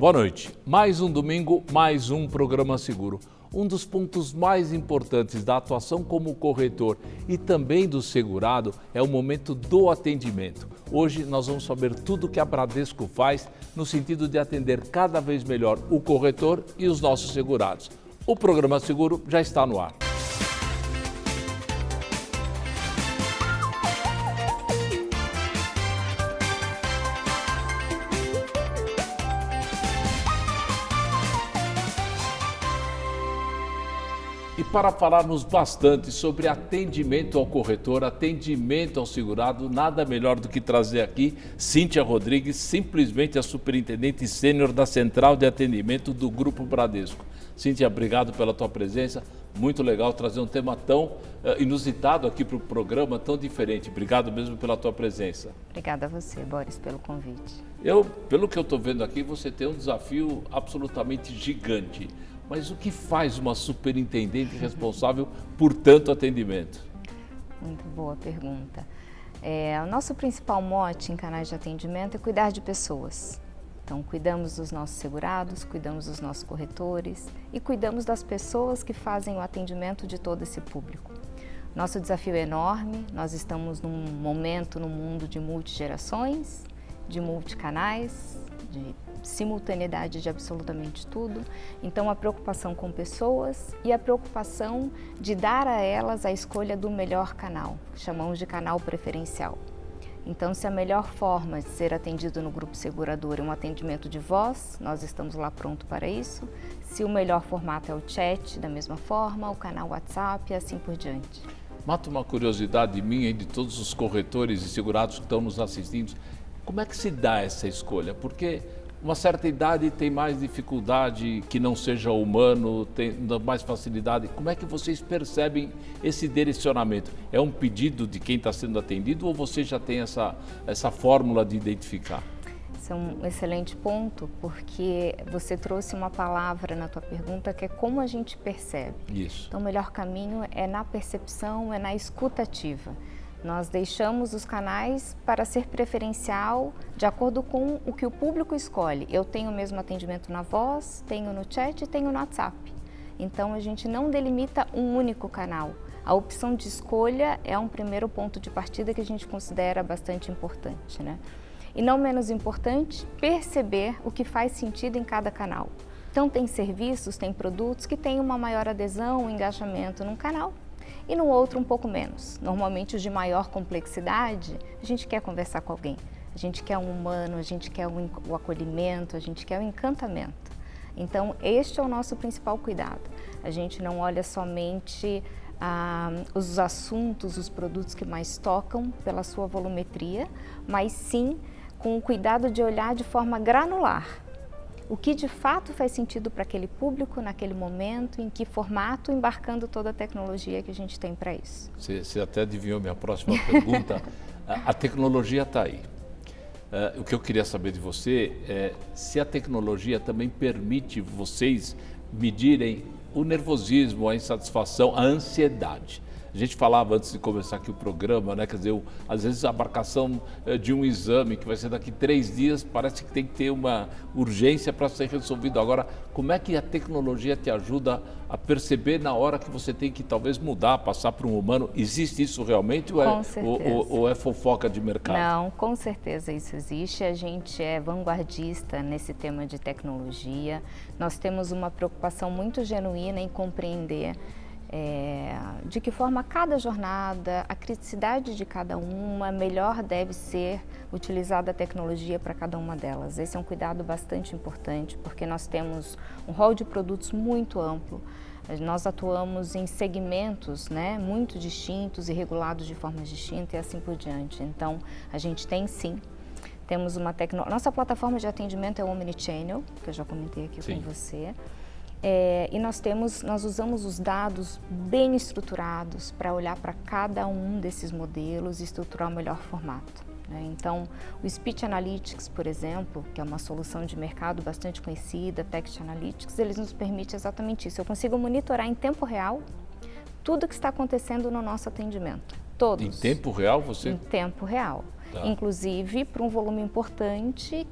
Boa noite. Mais um domingo, mais um programa seguro. Um dos pontos mais importantes da atuação como corretor e também do segurado é o momento do atendimento. Hoje nós vamos saber tudo o que a Bradesco faz no sentido de atender cada vez melhor o corretor e os nossos segurados. O programa seguro já está no ar. E para falarmos bastante sobre atendimento ao corretor, atendimento ao segurado, nada melhor do que trazer aqui Cíntia Rodrigues, simplesmente a superintendente sênior da Central de Atendimento do Grupo Bradesco. Cíntia, obrigado pela tua presença. Muito legal trazer um tema tão inusitado aqui para o programa, tão diferente. Obrigado mesmo pela tua presença. Obrigada a você, Boris, pelo convite. Pelo que eu estou vendo aqui, você tem um desafio absolutamente gigante. Mas o que faz uma superintendente responsável por tanto atendimento? Muito boa pergunta. O nosso principal mote em canais de atendimento é cuidar de pessoas. Então, cuidamos dos nossos segurados, cuidamos dos nossos corretores e cuidamos das pessoas que fazem o atendimento de todo esse público. Nosso desafio é enorme, nós estamos num momento no mundo de multigerações, de multicanais, de simultaneidade de absolutamente tudo. Então, a preocupação com pessoas e a preocupação de dar a elas a escolha do melhor canal, chamamos de canal preferencial. Então, se a melhor forma de ser atendido no grupo segurador é um atendimento de voz, nós estamos lá pronto para isso. Se o melhor formato é o chat, da mesma forma, o canal WhatsApp e assim por diante. Mata uma curiosidade minha e de todos os corretores e segurados que estão nos assistindo. Como é que se dá essa escolha? Porque uma certa idade tem mais dificuldade que não seja humano, tem mais facilidade. Como é que vocês percebem esse direcionamento? É um pedido de quem está sendo atendido ou você já tem essa fórmula de identificar? Esse é um excelente ponto, porque você trouxe uma palavra na tua pergunta que é como a gente percebe. Isso. Então, o melhor caminho é na percepção, é na escuta ativa. Nós deixamos os canais para ser preferencial de acordo com o que o público escolhe. Eu tenho o mesmo atendimento na voz, tenho no chat e tenho no WhatsApp. Então, a gente não delimita um único canal. A opção de escolha é um primeiro ponto de partida que a gente considera bastante importante, né? E não menos importante, perceber o que faz sentido em cada canal. Então, tem serviços, tem produtos que têm uma maior adesão, um engajamento num canal, e no outro um pouco menos. Normalmente os de maior complexidade, a gente quer conversar com alguém, a gente quer um humano, a gente quer o acolhimento, a gente quer o encantamento. Então, este é o nosso principal cuidado. A gente não olha somente os assuntos, os produtos que mais tocam pela sua volumetria, mas sim com o cuidado de olhar de forma granular. O que de fato faz sentido para aquele público, naquele momento, em que formato, embarcando toda a tecnologia que a gente tem para isso. Você até adivinhou minha próxima pergunta. A tecnologia está aí. O que eu queria saber de você é se a tecnologia também permite vocês medirem o nervosismo, a insatisfação, a ansiedade. A gente falava antes de começar aqui o programa, né? Quer dizer, às vezes a marcação de um exame que vai ser daqui 3 dias, parece que tem que ter uma urgência para ser resolvido. Agora, como é que a tecnologia te ajuda a perceber na hora que você tem que talvez mudar, passar para um humano? Existe isso realmente ou é fofoca de mercado? Não, com certeza isso existe. A gente é vanguardista nesse tema de tecnologia. Nós temos uma preocupação muito genuína em compreender de que forma cada jornada, a criticidade de cada uma, melhor deve ser utilizada a tecnologia para cada uma delas. Esse é um cuidado bastante importante, porque nós temos um rol de produtos muito amplo. Nós atuamos em segmentos, né, muito distintos e regulados de forma distinta e assim por diante. Então, a gente tem sim. Temos uma Nossa plataforma de atendimento é o Omnichannel, que eu já comentei aqui com você. E nós usamos os dados bem estruturados para olhar para cada um desses modelos e estruturar o melhor formato. Então, o Speech Analytics, por exemplo, que é uma solução de mercado bastante conhecida, Text Analytics, eles nos permite exatamente isso. Eu consigo monitorar em tempo real tudo que está acontecendo no nosso atendimento. Todos. Em tempo real você? Em tempo real. inclusive para um volume importante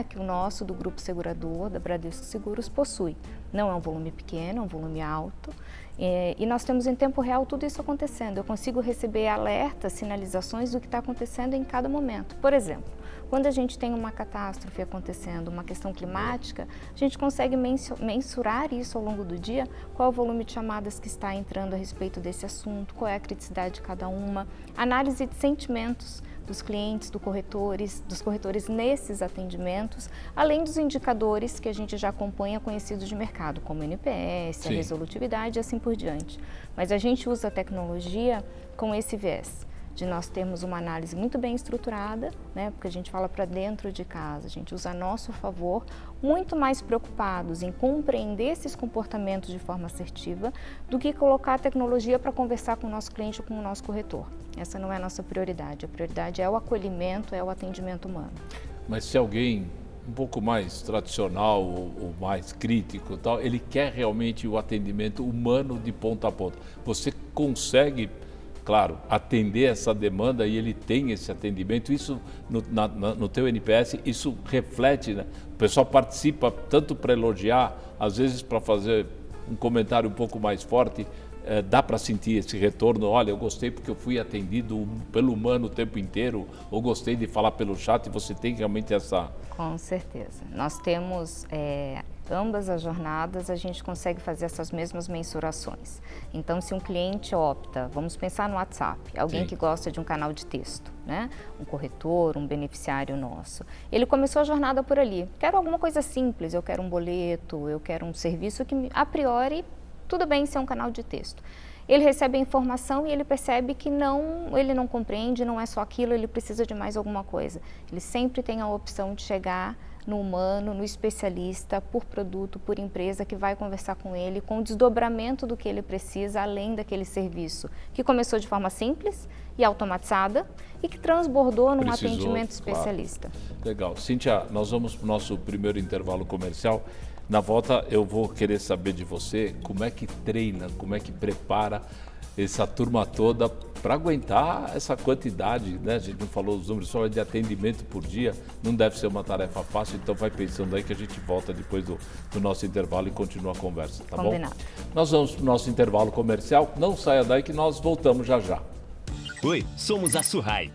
que o nosso, do Grupo Segurador, da Bradesco Seguros, possui. Não é um volume pequeno, é um volume alto. E nós temos em tempo real tudo isso acontecendo. Eu consigo receber alertas, sinalizações do que está acontecendo em cada momento. Por exemplo, quando a gente tem uma catástrofe acontecendo, uma questão climática, a gente consegue mensurar isso ao longo do dia, qual é o volume de chamadas que está entrando a respeito desse assunto, qual é a criticidade de cada uma, análise de sentimentos dos clientes, dos corretores nesses atendimentos, além dos indicadores que a gente já acompanha conhecidos de mercado, como o NPS, a resolutividade e assim por diante. Mas a gente usa a tecnologia com esse viés, de nós termos uma análise muito bem estruturada, porque a gente fala para dentro de casa, a gente usa a nosso favor, muito mais preocupados em compreender esses comportamentos de forma assertiva do que colocar a tecnologia para conversar com o nosso cliente ou com o nosso corretor. Essa não é a nossa prioridade. A prioridade é o acolhimento, é o atendimento humano. Mas se alguém um pouco mais tradicional ou mais crítico, tal, ele quer realmente o atendimento humano de ponta a ponta. Você consegue, claro, atender essa demanda e ele tem esse atendimento, isso no teu NPS, isso reflete, né? O pessoal participa tanto para elogiar, às vezes para fazer um comentário um pouco mais forte, dá para sentir esse retorno, olha, eu gostei porque eu fui atendido pelo humano o tempo inteiro, ou gostei de falar pelo chat, e você tem realmente essa... Com certeza. Nós temos... ambas as jornadas, a gente consegue fazer essas mesmas mensurações. Então, se um cliente opta, vamos pensar no WhatsApp, alguém que gosta de um canal de texto, um corretor, um beneficiário nosso. Ele começou a jornada por ali. Quero alguma coisa simples, eu quero um boleto, eu quero um serviço que, a priori, tudo bem ser um canal de texto. Ele recebe a informação e ele percebe que ele não compreende, não é só aquilo, ele precisa de mais alguma coisa. Ele sempre tem a opção de chegar no humano, no especialista, por produto, por empresa, que vai conversar com ele, com o desdobramento do que ele precisa, além daquele serviço, que começou de forma simples e automatizada e que transbordou num atendimento especialista. Claro. Legal. Cíntia, nós vamos para o nosso primeiro intervalo comercial. Na volta eu vou querer saber de você como é que treina, como é que prepara essa turma toda para aguentar essa quantidade, né? A gente não falou os números só de atendimento por dia, não deve ser uma tarefa fácil, então vai pensando aí que a gente volta depois do nosso intervalo e continua a conversa, tá Combinado. bom? Nós vamos para o nosso intervalo comercial, não saia daí que nós voltamos já já. Oi, somos a Surrai,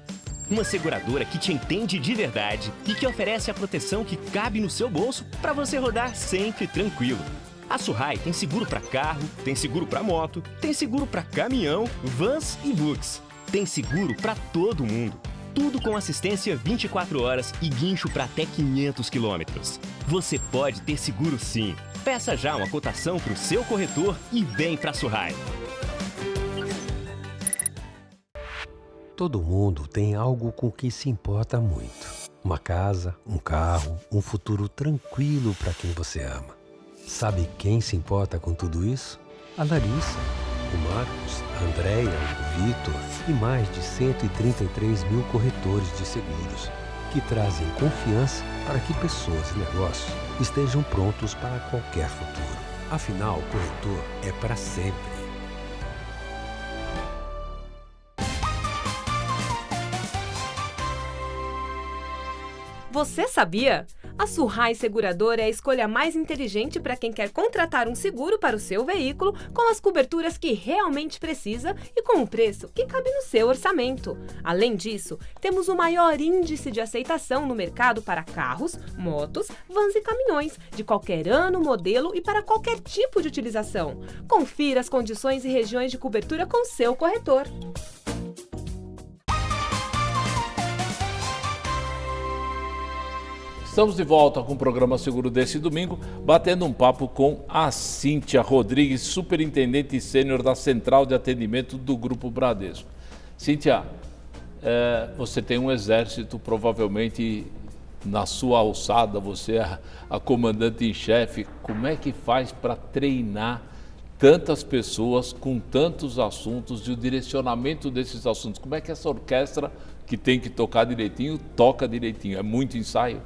uma seguradora que te entende de verdade e que oferece a proteção que cabe no seu bolso para você rodar sempre tranquilo. A Surrai tem seguro para carro, tem seguro para moto, tem seguro para caminhão, vans e bugs. Tem seguro para todo mundo. Tudo com assistência 24 horas e guincho para até 500 quilômetros. Você pode ter seguro sim. Peça já uma cotação para o seu corretor e vem para a Surrai. Todo mundo tem algo com que se importa muito. Uma casa, um carro, um futuro tranquilo para quem você ama. Sabe quem se importa com tudo isso? A Larissa, o Marcos, a Andréia, o Vitor e mais de 133 mil corretores de seguros, que trazem confiança para que pessoas e negócios estejam prontos para qualquer futuro. Afinal, o corretor é para sempre. Você sabia? A Surrai Seguradora é a escolha mais inteligente para quem quer contratar um seguro para o seu veículo com as coberturas que realmente precisa e com um preço que cabe no seu orçamento. Além disso, temos o maior índice de aceitação no mercado para carros, motos, vans e caminhões, de qualquer ano, modelo e para qualquer tipo de utilização. Confira as condições e regiões de cobertura com seu corretor. Estamos de volta com o programa Seguro desse domingo, batendo um papo com a Cíntia Rodrigues, superintendente sênior da Central de Atendimento do Grupo Bradesco. Cíntia, você tem um exército provavelmente na sua alçada, você é a comandante em chefe. Como é que faz para treinar tantas pessoas com tantos assuntos e o direcionamento desses assuntos? Como é que essa orquestra, que tem que tocar direitinho, toca direitinho? É muito ensaio?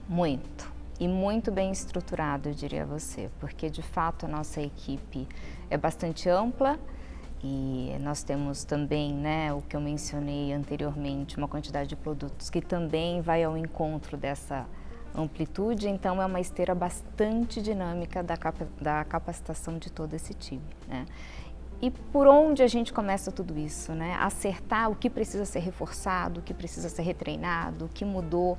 Muito. E muito bem estruturado, eu diria a você, porque de fato a nossa equipe é bastante ampla E nós temos também, né, o que eu mencionei anteriormente, uma quantidade de produtos que também vai ao encontro dessa amplitude, então é uma esteira bastante dinâmica da capacitação de todo esse time, né? E por onde a gente começa tudo isso, né? Acertar o que precisa ser reforçado, o que precisa ser retreinado, o que mudou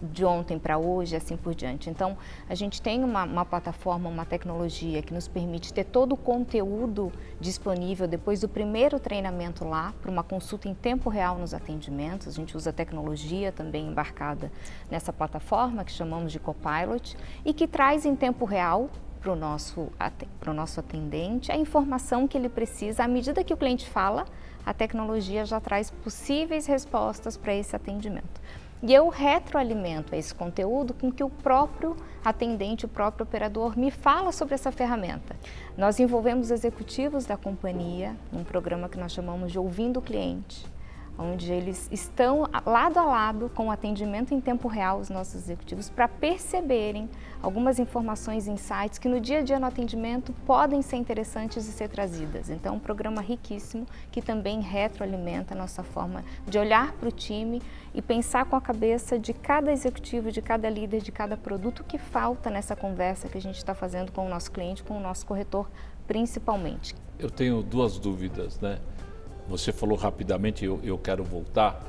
de ontem para hoje e assim por diante. Então, a gente tem uma plataforma, uma tecnologia que nos permite ter todo o conteúdo disponível depois do primeiro treinamento lá, para uma consulta em tempo real nos atendimentos. A gente usa tecnologia também embarcada nessa plataforma, que chamamos de Copilot, e que traz em tempo real para o nosso atendente a informação que ele precisa. À medida que o cliente fala, a tecnologia já traz possíveis respostas para esse atendimento. E eu retroalimento esse conteúdo com que o próprio atendente, o próprio operador me fala sobre essa ferramenta. Nós envolvemos executivos da companhia num programa que nós chamamos de Ouvindo o Cliente, onde eles estão lado a lado com o atendimento em tempo real, os nossos executivos, para perceberem algumas informações, insights que no dia a dia no atendimento podem ser interessantes de ser trazidas. Então, um programa riquíssimo que também retroalimenta a nossa forma de olhar para o time e pensar com a cabeça de cada executivo, de cada líder, de cada produto que falta nessa conversa que a gente está fazendo com o nosso cliente, com o nosso corretor, principalmente. Eu tenho duas dúvidas, né? Você falou rapidamente, eu quero voltar,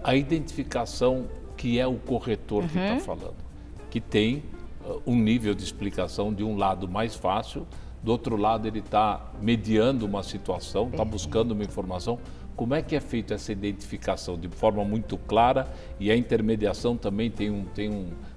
a identificação que é o corretor que está falando, que tem um nível de explicação de um lado mais fácil, do outro lado ele está mediando uma situação, está buscando uma informação. Como é que é feita essa identificação de forma muito clara e a intermediação também tem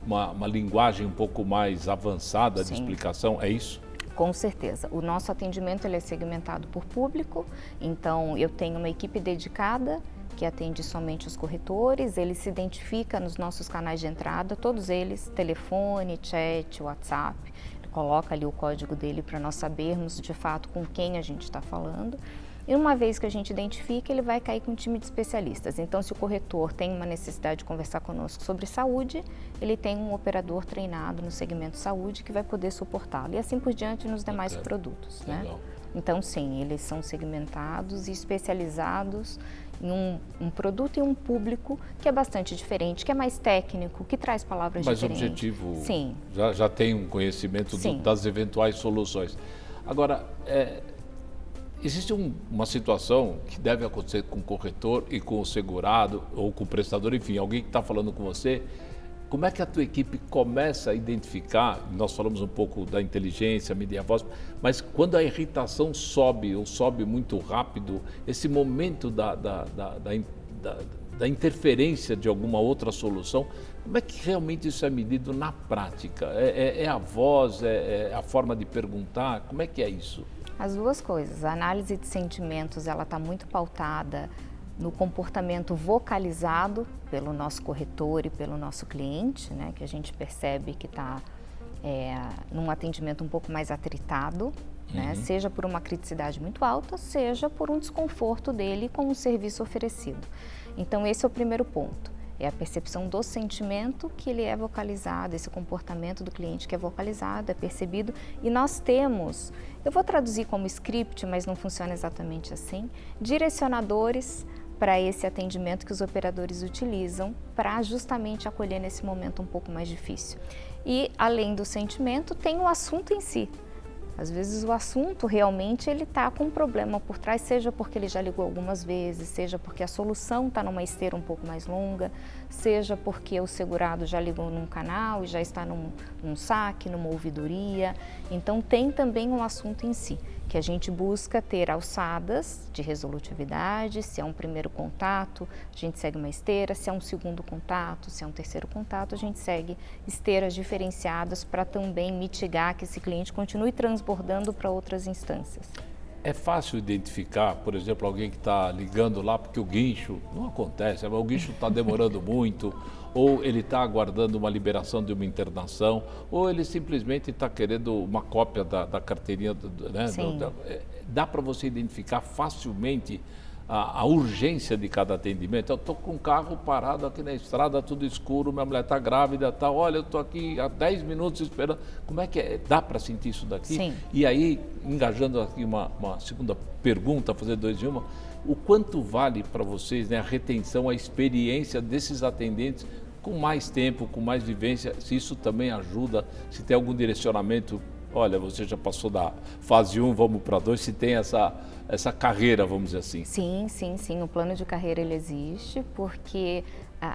uma linguagem um pouco mais avançada de explicação, é isso? Com certeza. O nosso atendimento ele é segmentado por público, então eu tenho uma equipe dedicada que atende somente os corretores, ele se identifica nos nossos canais de entrada, todos eles, telefone, chat, WhatsApp, ele coloca ali o código dele para nós sabermos de fato com quem a gente está falando. E uma vez que a gente identifica, ele vai cair com um time de especialistas. Então, se o corretor tem uma necessidade de conversar conosco sobre saúde, ele tem um operador treinado no segmento saúde que vai poder suportá-lo. E assim por diante nos demais produtos, né? Então, sim, eles são segmentados e especializados em um produto e um público que é bastante diferente, que é mais técnico, que traz palavras diferentes. Mais objetivo, sim. Já tem um conhecimento das eventuais soluções. Agora, existe uma situação que deve acontecer com o corretor e com o segurado ou com o prestador, enfim, alguém que está falando com você. Como é que a tua equipe começa a identificar, nós falamos um pouco da inteligência, medir a voz, mas quando a irritação sobe ou sobe muito rápido, esse momento da interferência de alguma outra solução, como é que realmente isso é medido na prática? É a voz, é a forma de perguntar, como é que é isso? As duas coisas. A análise de sentimentos, ela está muito pautada no comportamento vocalizado pelo nosso corretor e pelo nosso cliente, né, que a gente percebe que está num atendimento um pouco mais atritado, né, seja por uma criticidade muito alta, seja por um desconforto dele com o serviço oferecido. Então, esse é o primeiro ponto. É a percepção do sentimento que ele é vocalizado, esse comportamento do cliente que é vocalizado, é percebido. E nós temos, eu vou traduzir como script, mas não funciona exatamente assim, direcionadores para esse atendimento que os operadores utilizam para justamente acolher nesse momento um pouco mais difícil. E além do sentimento, tem o assunto em si. Às vezes o assunto realmente ele está com um problema por trás, seja porque ele já ligou algumas vezes, seja porque a solução está numa esteira um pouco mais longa, seja porque o segurado já ligou num canal e já está num saque, numa ouvidoria. Então tem também um assunto em si, que a gente busca ter alçadas de resolutividade, se é um primeiro contato, a gente segue uma esteira, se é um segundo contato, se é um terceiro contato, a gente segue esteiras diferenciadas para também mitigar que esse cliente continue transbordando para outras instâncias. É fácil identificar, por exemplo, alguém que está ligando lá porque o guincho, não acontece, o guincho está demorando muito, ou ele está aguardando uma liberação de uma internação, ou ele simplesmente está querendo uma cópia da carteirinha, né? Dá para você identificar facilmente a urgência de cada atendimento. Eu estou com um carro parado aqui na estrada, tudo escuro, minha mulher está grávida, tá, olha, eu estou aqui há 10 minutos esperando. Como é que é? Dá para sentir isso daqui? Sim. E aí, engajando aqui uma segunda pergunta, fazer 2 em 1, o quanto vale para vocês, né, a retenção, a experiência desses atendentes com mais tempo, com mais vivência, se isso também ajuda, se tem algum direcionamento, olha, você já passou da fase 1, vamos para 2, se tem essa carreira, vamos dizer assim. Sim, o plano de carreira ele existe, porque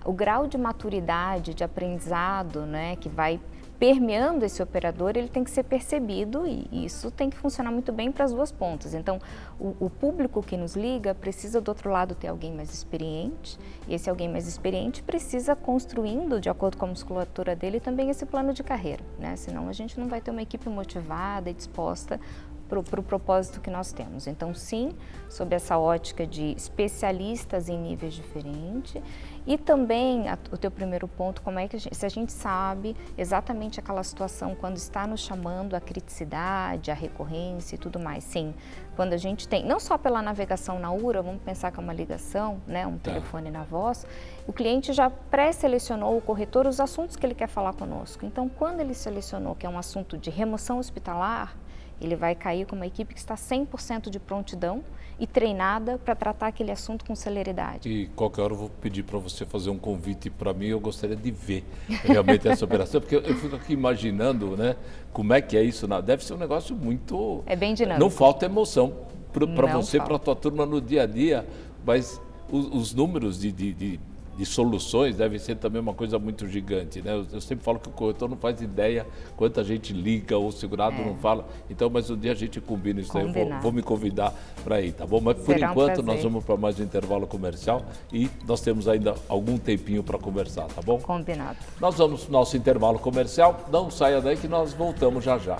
o grau de maturidade, de aprendizado, né, que vai permeando esse operador, ele tem que ser percebido e isso tem que funcionar muito bem para as duas pontas. Então, o público que nos liga precisa, do outro lado, ter alguém mais experiente, e esse alguém mais experiente precisa construindo, de acordo com a musculatura dele, também esse plano de carreira, né? Senão a gente não vai ter uma equipe motivada e disposta para o propósito que nós temos. Então, sim, sob essa ótica de especialistas em níveis diferentes, e também o teu primeiro ponto, como é que se a gente sabe exatamente aquela situação quando está nos chamando a criticidade, a recorrência e tudo mais. Sim, quando a gente tem, não só pela navegação na URA, vamos pensar que é uma ligação, né, um telefone na voz, o cliente já pré-selecionou o corretor os assuntos que ele quer falar conosco. Então, quando ele selecionou que é um assunto de remoção hospitalar, ele vai cair com uma equipe que está 100% de prontidão e treinada para tratar aquele assunto com celeridade. E qualquer hora eu vou pedir para você fazer um convite para mim, eu gostaria de ver realmente essa operação, porque eu fico aqui imaginando, né, como é que é isso, deve ser um negócio muito... É bem dinâmico. Não falta emoção para você, para a falta. tua turma no dia a dia, mas os números de soluções devem ser também uma coisa muito gigante, né? Eu sempre falo que o corretor não faz ideia quanta gente liga, ou o segurado não fala. Então, mas um dia a gente combina isso aí, eu vou me convidar para ir, tá bom? Mas por enquanto nós vamos para mais um intervalo comercial e nós temos ainda algum tempinho para conversar, tá bom? Combinado. Nós vamos para o nosso intervalo comercial, não saia daí que nós voltamos já já.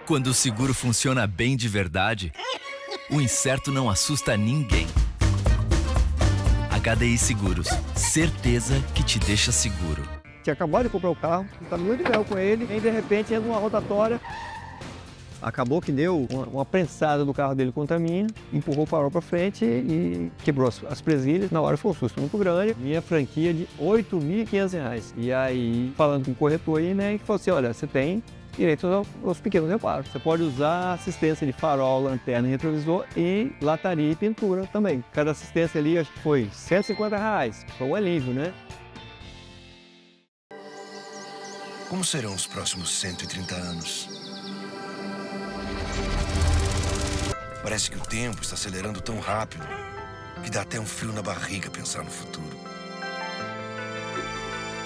Quando o seguro funciona bem de verdade, o incerto não assusta ninguém. HDI Seguros, certeza que te deixa seguro. Tinha acabado de comprar o carro, tá muito legal com ele, e de repente entra uma rotatória. Acabou que deu uma prensada do carro dele contra a minha, empurrou o farol para frente e quebrou as presilhas. Na hora foi um susto muito grande. Minha franquia de R$ 8.500. E aí, falando com o corretor aí, né, que falou assim, olha, você tem direito aos pequenos reparos. Você pode usar assistência de farol, lanterna, retrovisor e lataria e pintura também. Cada assistência ali, acho que foi R$ 150. Foi um alívio, né? Como serão os próximos 130 anos? Parece que o tempo está acelerando tão rápido que dá até um frio na barriga pensar no futuro.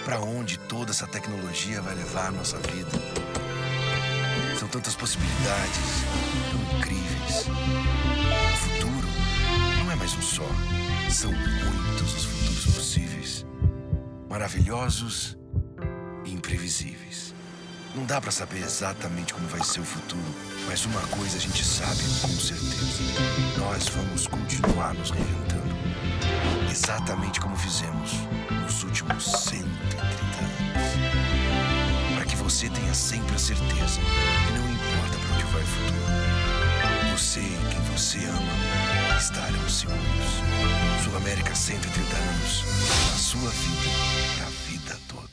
Para onde toda essa tecnologia vai levar a nossa vida? São tantas possibilidades, tão incríveis. O futuro não é mais um só. São muitos os futuros possíveis. Maravilhosos e imprevisíveis. Não dá para saber exatamente como vai ser o futuro, mas uma coisa a gente sabe com certeza. Nós vamos continuar nos reinventando. Exatamente como fizemos nos últimos 130 anos. Para que você tenha sempre a certeza que não importa para onde vai o futuro, você e quem você ama estarão seguros. Sul América 130 anos. A sua vida para a vida toda.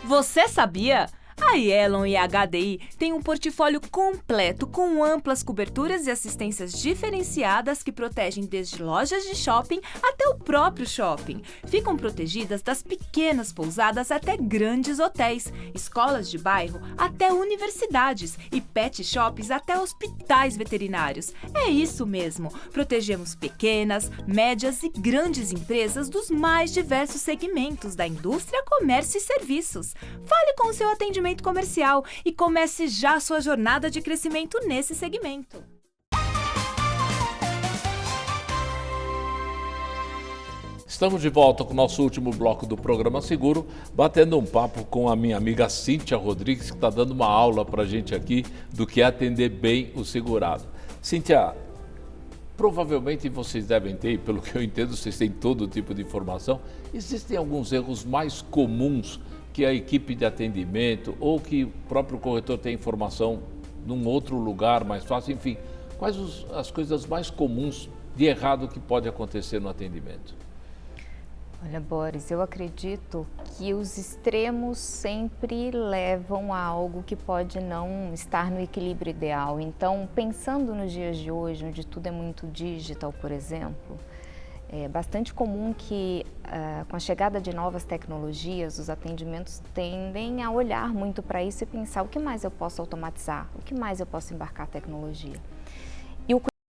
Você sabia? A Yellow e a HDI têm um portfólio completo com amplas coberturas e assistências diferenciadas que protegem desde lojas de shopping até o próprio shopping. Ficam protegidas das pequenas pousadas até grandes hotéis, escolas de bairro até universidades e pet shops até hospitais veterinários. É isso mesmo, protegemos pequenas, médias e grandes empresas dos mais diversos segmentos da indústria, comércio e serviços. Fale com o seu atendimento comercial e comece já a sua jornada de crescimento nesse segmento. Estamos de volta com o nosso último bloco do programa Seguro, batendo um papo com a minha amiga Cíntia Rodrigues, que está dando uma aula para a gente aqui do que é atender bem o segurado. Cíntia, provavelmente vocês devem ter, pelo que eu entendo, vocês têm todo tipo de informação. Existem alguns erros mais comuns que a equipe de atendimento ou que o próprio corretor tem informação num outro lugar mais fácil, enfim, quais as coisas mais comuns de errado que pode acontecer no atendimento? Olha, Boris, eu acredito que os extremos sempre levam a algo que pode não estar no equilíbrio ideal. Então, pensando nos dias de hoje, onde tudo é muito digital, por exemplo, é bastante comum que, com a chegada de novas tecnologias, os atendimentos tendem a olhar muito para isso e pensar o que mais eu posso automatizar, o que mais eu posso embarcar tecnologia.